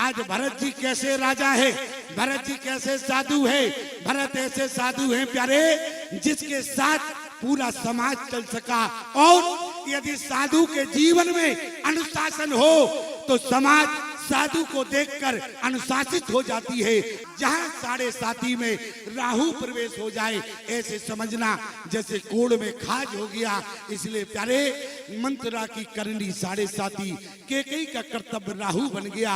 आज भरत जी कैसे राजा है, भरत जी कैसे साधु है। भरत ऐसे साधु हैं प्यारे जिसके साथ पूरा समाज चल सका। और यदि साधु के जीवन में अनुशासन हो तो समाज साधु को देखकर अनुशासित हो जाती है। जहां 7.5 में राहु प्रवेश हो जाए ऐसे समझना जैसे कोड़ में खाज हो गया। इसलिए प्यारे मंत्रा की करनी 7.5 केकई का कर्तव्य राहु बन गया।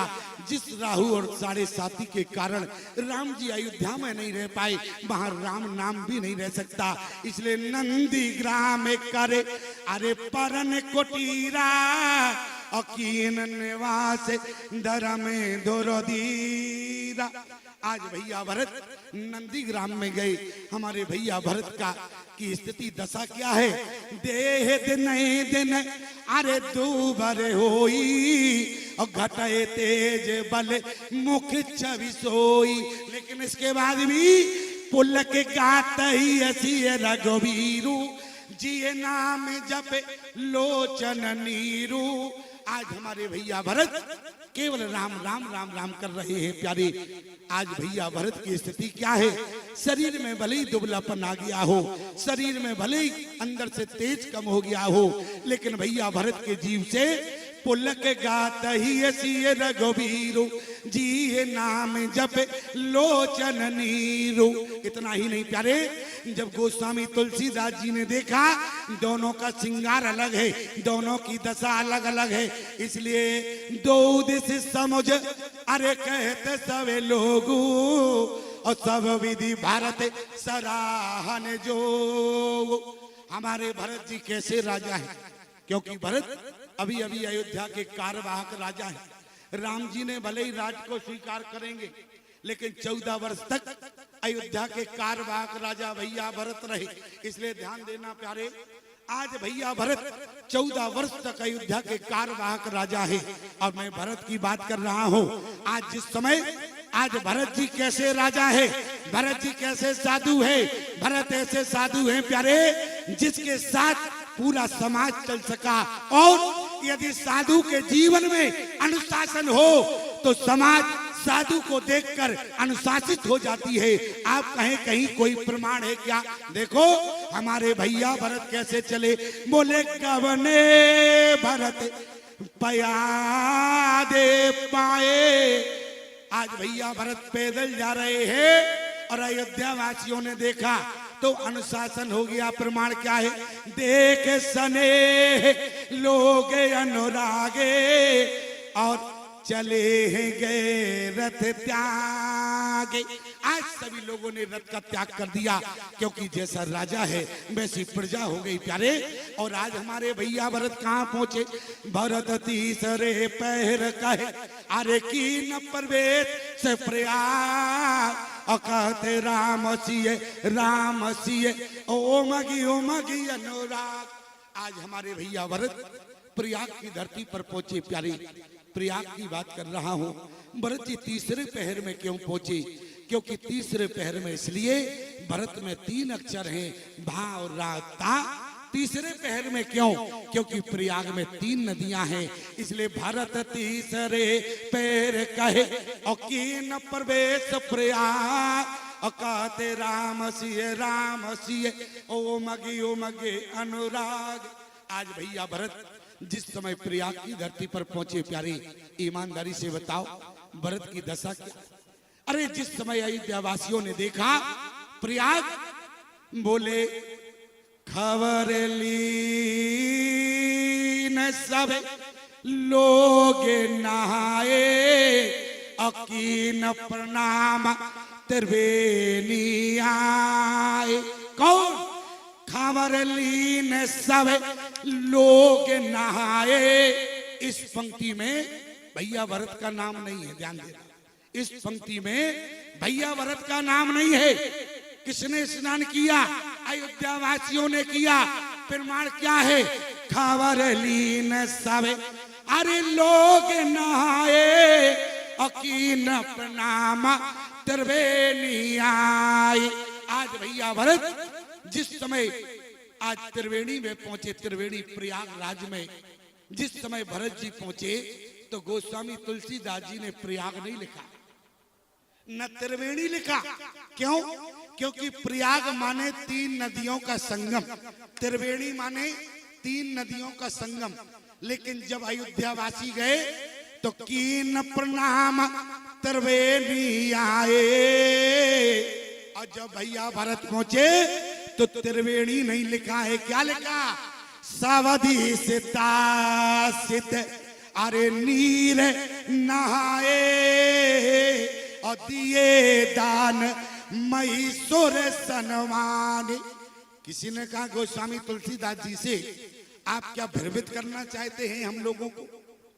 जिस राहु और 7.5 के कारण राम जी अयोध्या में नहीं रह पाए, वहां राम नाम भी नहीं रह सकता। इसलिए नंदी ग्राम करे अरे परन कोटीरा अकीन निवास धर्म दोरधीरा। आज भैया भरत नंदीग्राम में गए। हमारे भैया भरत का की स्थिति दशा क्या है। देह दिन दिन अरे दूबर होई और घटे तेज बल मुख छवि सोई। लेकिन इसके बाद भी पुल के गात ही असी रघुवीरू जिये नाम जप लोचन नीरू। आज हमारे भैया भरत केवल राम राम राम राम कर रहे हैं प्यारे। आज भैया भरत की स्थिति क्या है। शरीर में भले ही दुबलापन आ गया हो, शरीर में भले ही अंदर से तेज कम हो गया हो, लेकिन भैया भरत के जीव से पुलक गात ही असी रघुवीरू जी नाम जप लोचन नीरू। इतना ही नहीं प्यारे, जब गोस्वामी तुलसीदास जी ने देखा दोनों का श्रृंगार अलग है, दोनों की दशा अलग अलग है, इसलिए दो दिश समझ अरे कहते सवे लोगू और सब विधि भारत सराहन जो। हमारे भरत जी कैसे राजा हैं, क्योंकि भरत अभी अभी अयोध्या के कार्यवाहक राजा हैं। राम जी ने भले ही राज को स्वीकार करेंगे, लेकिन 14 वर्ष तक अयोध्या के कार्यवाहक राजा भैया भरत रहे। इसलिए ध्यान देना प्यारे, आज भैया भरत 14 वर्ष तक अयोध्या के कार्यवाहक राजा है। और मैं भरत की बात कर रहा हूँ। आज जिस समय आज भरत जी कैसे राजा है, भरत जी कैसे साधु है। भरत ऐसे साधु हैं प्यारे जिसके साथ पूरा समाज चल सका। और यदि साधु के जीवन में अनुशासन हो तो समाज साधु को देखकर अनुशासित हो जाती है। आप कहें कहीं कोई प्रमाण है क्या। देखो हमारे भैया भरत कैसे चले। बोले कवने भरत पया दे पाए। आज भैया भरत पैदल जा रहे हैं और अयोध्या वासियों ने देखा तो अनुशासन हो गया। प्रमाण क्या है। देख सने लोग अनुरागे और चले हैं गए रथ त्यागे। आज सभी लोगों ने रथ का त्याग कर दिया, क्योंकि जैसा राजा है वैसी प्रजा हो गई प्यारे। और आज हमारे भैया भरत कहाँ पहुंचे। भरत तीसरे पहर कहे अरे की न प्रवेश से प्रयाग कहते राम सिए ओ मगी अनुराग। आज हमारे भैया भरत प्रयाग की धरती पर पहुंचे प्यारे। प्रयाग की बात कर रहा हूँ। भरत जी तीसरे पहर में क्यों पहुंचे, क्योंकि तीसरे पहर में इसलिए भरत में 3 अक्षर हैं, भा और रा ता। तीसरे पहर में क्यों, क्योंकि प्रयाग में 3 नदियां हैं। इसलिए भरत तीसरे पैर कहे और कीन प्रवेश प्रयाग कहते राम सिए ओ मगे अनुराग। आज भैया भरत जिस समय प्रयाग की धरती पर पहुंचे प्यारे, ईमानदारी से बताओ भरत की दशा क्या। अरे जिस समय अयोध्या वासियों ने देखा प्रयाग, बोले खबर ली न सब लोग नहाए अकीन प्रणाम त्रिवेणी आए। कौन। खबर ली न सब लोग नहाए। इस पंक्ति में भैया भरत का नाम नहीं है, ध्यान देना। इस पंक्ति में भैया भरत का नाम नहीं है। किसने स्नान किया। अयोध्या वासियों ने किया। प्रमाण क्या है। खबर ली न सब अरे लोग नहाए अकीन प्रणाम त्रिवेणी आए। आज भैया भरत जिस समय आज त्रिवेणी में पहुंचे, त्रिवेणी प्रयागराज में जिस समय भरत जी पहुंचे तो गोस्वामी तुलसीदास जी ने प्रयाग नहीं लिखा, न त्रिवेणी लिखा। क्यों? क्योंकि प्रयाग माने 3 नदियों का संगम, त्रिवेणी माने 3 नदियों का संगम। लेकिन जब अयोध्यावासी गए तो कीन प्रणाम त्रिवेणी आए, और जब भैया भरत पहुंचे तो त्रिवेणी नहीं लिखा है। क्या लिखा? सावधि सितासित अरे नीर नहाए, और दिए दान महिषुर सनमान। किसी ने कहा गोस्वामी तुलसीदास जी से आप क्या भ्रमित करना चाहते हैं हम लोगों को?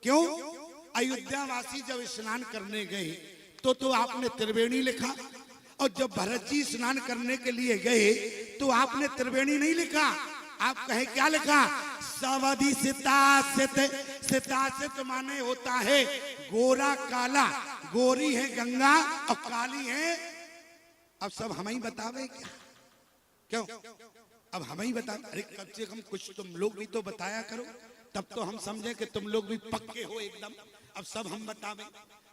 क्यों? अयोध्यावासी जब स्नान करने गए तो आपने त्रिवेणी लिखा, और जब भरत जी स्नान करने के लिए गए तो आपने त्रिवेणी नहीं लिखा। आप कहे क्या लिखा? सावधि सितासित। सितासित माने होता है गोरा काला। गोरी है गंगा और काली है, अब सब हम ही बतावे क्या? क्यों? अब हम ही बता। अरे कम से कम कुछ तुम लोग भी तो बताया करो, तब तो हम समझे कि तुम लोग भी पक्के हो एकदम। अब सब हम बतावे।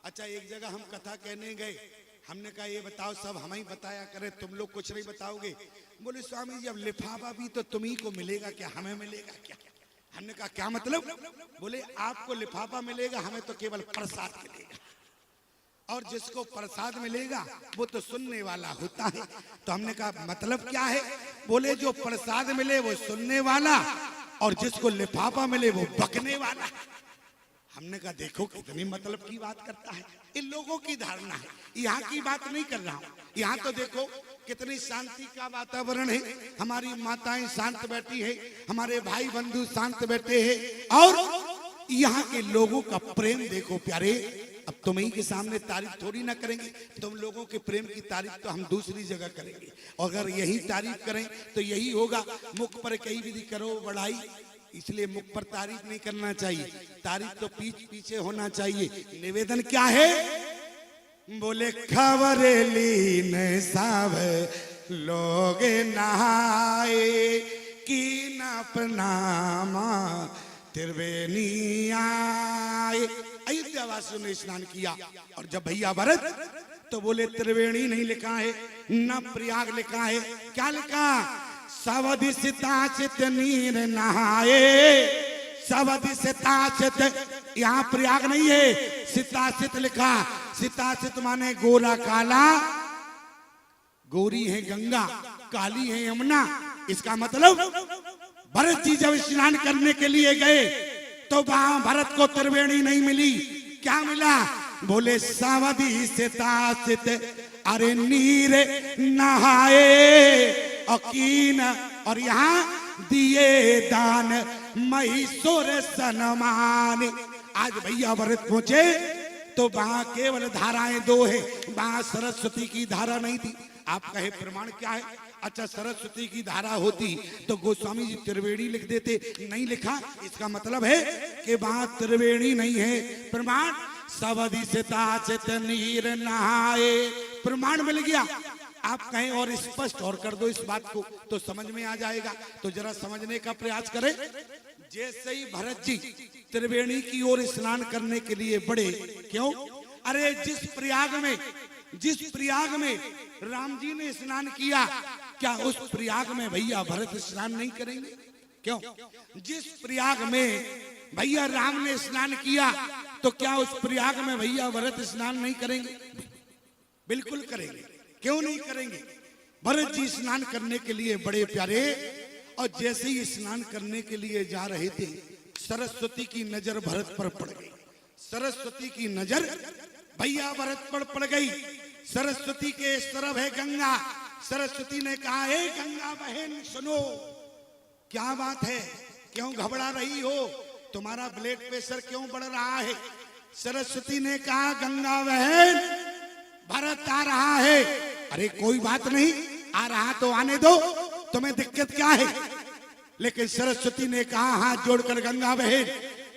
अच्छा, एक जगह हम कथा कहने गए, हमने कहा ये बताओ, सब हम ही बताया करें, तुम लोग कुछ नहीं बताओगे। बोले स्वामी जी अब लिफाफा भी तो तुम्ही को मिलेगा क्या, हमें मिलेगा क्या? हमने कहा क्या मतलब? बोले आपको लिफाफा मिलेगा, हमें तो केवल प्रसाद मिलेगा, और जिसको प्रसाद मिलेगा वो तो सुनने वाला होता है। तो हमने कहा मतलब क्या है? बोले जो प्रसाद मिले वो सुनने वाला, और जिसको लिफाफा मिले वो बकने वाला। हमने कहा देखो कितनी मतलब की बात करता है, इन लोगों की धारणा है, यहाँ की बात नहीं कर रहा हूँ। यहाँ तो देखो कितनी शांति का वातावरण है, हमारी माताएं शांत बैठी है, हमारे भाई बंधु शांत बैठे हैं, और यहाँ के लोगों का प्रेम देखो प्यारे। अब तुम ही के सामने तारीफ थोड़ी ना करेंगे, तुम लोगों के प्रेम की तारीफ तो हम दूसरी जगह करेंगे, और अगर यही तारीफ करें तो यही होगा, मुख पर कई विधि करो बढ़ाई, इसलिए मुख पर तारीफ नहीं करना चाहिए, तारीफ तो पीछे होना चाहिए। निवेदन क्या है? बोले खबर लीन सब लोग नहाए, की न प्रणामा त्रिवेणी आए। अयोध्यावासियों ने स्नान किया, और जब भैया भरत तो बोले त्रिवेणी नहीं लिखा है, न प्रयाग लिखा है। क्या लिखा? सावधि सितासित नीर नहाए। सावधि सितासित, यहाँ प्रयाग नहीं है, सितासित लिखा। सितासित माने गोरा काला, गोरी है गंगा, काली है यमुना। इसका मतलब भरत जी जब स्नान करने के लिए गए तो वहां भरत को त्रिवेणी नहीं मिली। क्या मिला? बोले सावधि सितासित अरे नीर नहाए, अकीन, और यहाँ दिए दान महिषुर सनमान। आज भैया भरत पहुंचे तो वहां केवल धाराएं 2 है, वहां सरस्वती की धारा नहीं थी। आप कहे प्रमाण क्या है? अच्छा, सरस्वती की धारा होती तो गोस्वामी जी त्रिवेणी लिख देते, नहीं लिखा, इसका मतलब है कि वहां त्रिवेणी नहीं है। प्रमाण सावधि सितासित नीर नहाए, प्रमाण मिल गया। आप कहें और स्पष्ट और कर दो इस बात को तो समझ में आ जाएगा, तो जरा समझने का प्रयास करें। जैसे ही भरत जी त्रिवेणी की ओर स्नान करने के लिए बढ़े, क्यों? अरे जिस प्रयाग में राम जी ने स्नान किया, क्या उस प्रयाग में भैया भरत स्नान नहीं करेंगे? क्यों? जिस प्रयाग में भैया राम ने स्नान किया तो क्या उस प्रयाग में भैया भरत स्नान नहीं करेंगे? बिल्कुल करेंगे। क्यों नहीं करेंगे? भरत जी स्नान करने के लिए बड़े प्यारे, और जैसे ही स्नान करने के लिए जा रहे थे सरस्वती की नजर भरत पर पड़ गई। सरस्वती की नजर भैया भरत पर पड़ गई। सरस्वती के इस तरफ है गंगा। सरस्वती ने कहा, हे गंगा बहन सुनो, क्या बात है, क्यों घबरा रही हो, तुम्हारा ब्लड प्रेशर क्यों बढ़ रहा है? सरस्वती ने कहा, गंगा बहन भरत आ रहा है। अरे कोई बात नहीं, आ रहा तो आने दो, तुम्हें दिक्कत क्या है? लेकिन सरस्वती ने कहा हाथ जोड़कर, गंगा बहन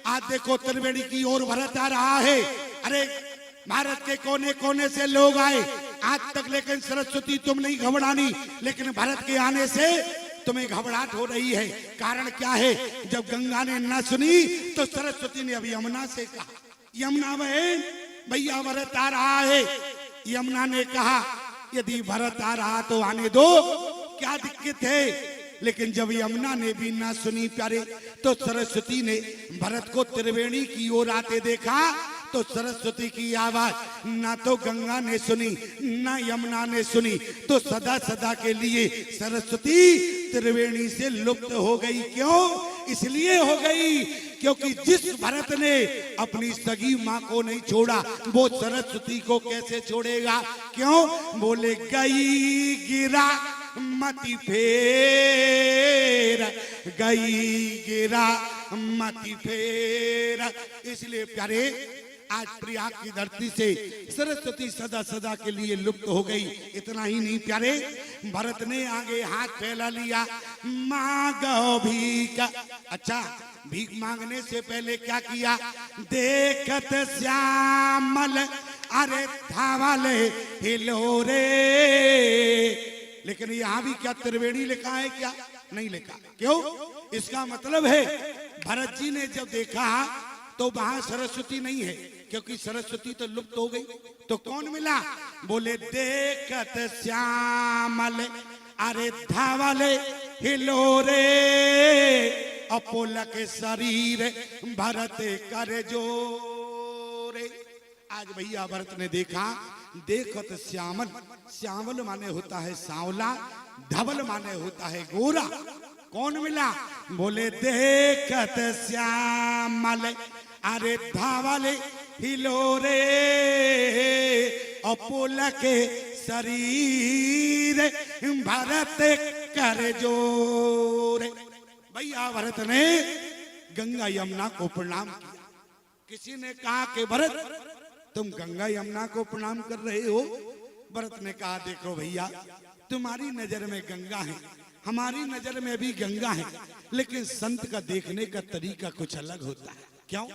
आज देखो त्रिवेणी की ओर भरत आ रहा है। अरे भारत के कोने कोने से लोग आए आज तक, लेकिन सरस्वती तुम नहीं घबरानी, लेकिन भरत के आने से तुम्हें घबराहट हो रही है। कारण क्या है? जब गंगा ने न सुनी तो सरस्वती ने अभी यमुना से कहा, यमुना बहन भैया भरत आ रहा है। यमुना ने कहा यदि भरत आ रहा तो आने दो, क्या दिक्कत है। लेकिन जब यमुना ने भी ना सुनी प्यारे, तो सरस्वती ने भरत को त्रिवेणी की ओर आते देखा। तो सरस्वती की आवाज ना तो गंगा ने सुनी ना यमुना ने सुनी, तो सदा सदा के लिए सरस्वती त्रिवेणी से लुप्त हो गई। क्यों? इसलिए हो गई क्योंकि जिस भरत ने अपनी सगी माँ को नहीं छोड़ा, वो सरस्वती को कैसे छोड़ेगा। क्यों? बोले गई गिरा मति फेर, गई गिरा मति फेर। इसलिए प्यारे आज प्रयाग की धरती से सरस्वती सदा सदा के लिए लुप्त हो गई। इतना ही नहीं प्यारे, भरत ने आगे हाथ फैला लिया, मांगो भीख। अच्छा, भीख मांगने से पहले क्या किया, देखत श्यामल अरे धावले हिलोरे। लेकिन यहाँ भी क्या त्रिवेणी लिखा है? क्या नहीं लिखा। क्यों? इसका मतलब है भरत जी ने जब देखा तो वहां सरस्वती नहीं है, क्योंकि सरस्वती तो लुप्त हो गई। तो कौन मिला? बोले देखत श्यामल अरे धावले हिलोरे, अपोलक शरीर भरत कर जोरे। आज भैया भरत ने देखा, देखत श्यामल, श्यामल माने होता है सांवला, धवल माने होता है गोरा। कौन मिला? बोले देखत श्यामल अरे धावल हिलोरे, अपोलक शरीर भरत कर जोरे। भैया भरत ने गंगा यमुना को प्रणाम किया। किसी ने कहा कि भरत तुम गंगा यमुना को प्रणाम कर रहे हो। भरत ने कहा देखो भैया, तुम्हारी नजर में गंगा है, हमारी नजर में भी गंगा है, लेकिन संत का देखने का तरीका कुछ अलग होता है। क्यों?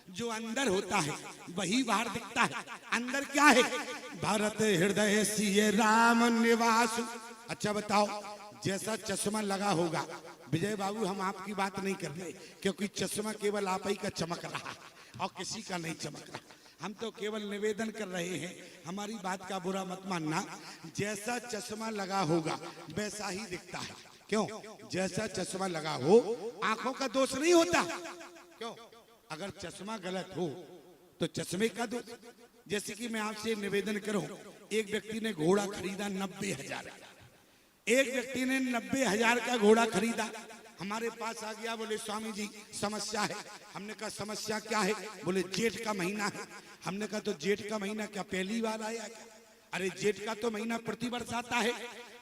जो अंदर होता है वही बाहर दिखता है। अंदर क्या है? भारत हृदय सिए राम निवास। अच्छा बताओ, जैसा चश्मा लगा होगा, विजय बाबू हम आपकी बात नहीं कर रहे, क्योंकि चश्मा केवल आप ही का चमक रहा है और किसी का नहीं चमक रहा। हम तो केवल निवेदन कर रहे हैं, हमारी बात का बुरा मत मानना। जैसा चश्मा लगा होगा वैसा ही दिखता है। क्यों? जैसा चश्मा लगा हो, आंखों का दोष नहीं होता। क्यों? अगर चश्मा गलत हो तो चश्मे का दोष। जैसे कि मैं आपसे निवेदन करूं, एक व्यक्ति ने घोड़ा खरीदा 90,000 का, एक व्यक्ति ने 90,000 का घोड़ा खरीदा, हमारे पास आ गया, बोले स्वामी जी समस्या है। हमने कहा समस्या क्या है? बोले जेठ का महीना है। हमने कहा तो जेठ का महीना क्या पहली बार आया क्या? अरे जेठ का तो महीना प्रतिवर्ष आता है।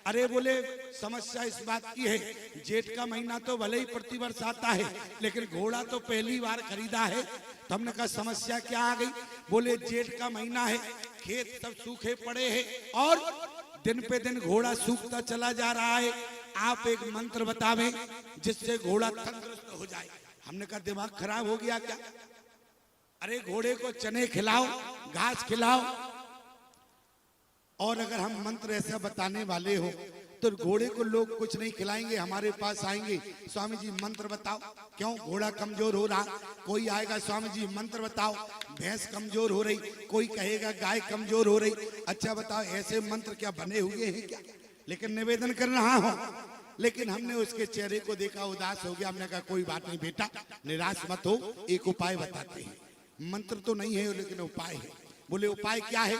अरे बोले समस्या इस बात की है, जेठ का महीना तो भले ही प्रतिवर्ष आता है, लेकिन घोड़ा तो पहली बार खरीदा है। तो हमने कहा समस्या क्या आ गई? बोले जेठ का महीना है, खेत सब सूखे पड़े हैं और दिन पे दिन घोड़ा सूखता चला जा रहा है। आप एक मंत्र बतावें जिससे घोड़ा तंदुरुस्त हो जाए। हमने कहा दिमाग खराब हो गया क्या? अरे घोड़े को चने खिलाओ, घास खिलाओ, और अगर हम मंत्र ऐसा बताने वाले हो तो घोड़े को लोग कुछ नहीं खिलाएंगे, हमारे पास आएंगे, स्वामी जी मंत्र बताओ। क्यों? घोड़ा कमजोर हो रहा। कोई आएगा, स्वामी जी मंत्र बताओ, भैंस कमजोर हो रही, कोई कहेगा गाय कमजोर हो रही। अच्छा बताओ, ऐसे मंत्र क्या बने हुए हैं क्या? लेकिन निवेदन कर रहा हूं, लेकिन हमने उसके चेहरे को देखा, उदास हो गया। हमने कहा कोई बात नहीं बेटा, निराश मत हो, एक उपाय बताते हैं। मंत्र तो नहीं है लेकिन उपाय है। बोले उपाय क्या है?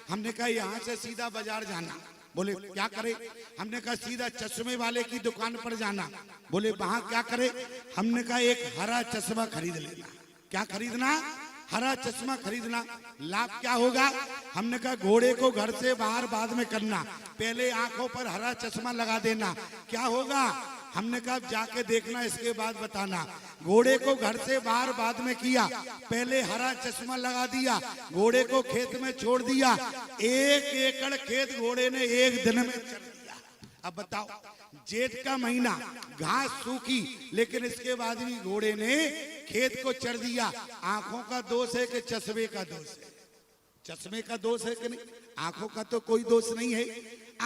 हमने कहा यहाँ से सीधा बाजार जाना। बोले क्या करे? हमने कहा सीधा चश्मे वाले की दुकान पर जाना। बोले वहां क्या करे? हमने कहा एक हरा चश्मा खरीद लेना। क्या खरीदना? हरा चश्मा खरीदना। लाभ क्या होगा? हमने कहा घोड़े को घर से बाहर बाद में करना, पहले आंखों पर हरा चश्मा लगा देना। क्या होगा? हमने कहा जाके देखना, इसके बाद बताना। घोड़े को घर से बाहर बाद में किया, पहले हरा चश्मा लगा दिया, घोड़े को खेत में छोड़ दिया। 1 एकड़ खेत घोड़े ने एक दिन में चर दिया। अब बताओ, जेठ का महीना, घास सूखी, लेकिन इसके बाद भी घोड़े ने खेत को चर दिया। आंखों का दोष है कि चश्मे का दोष है? चश्मे का दोष है कि नहीं? आंखों का तो कोई दोष नहीं है।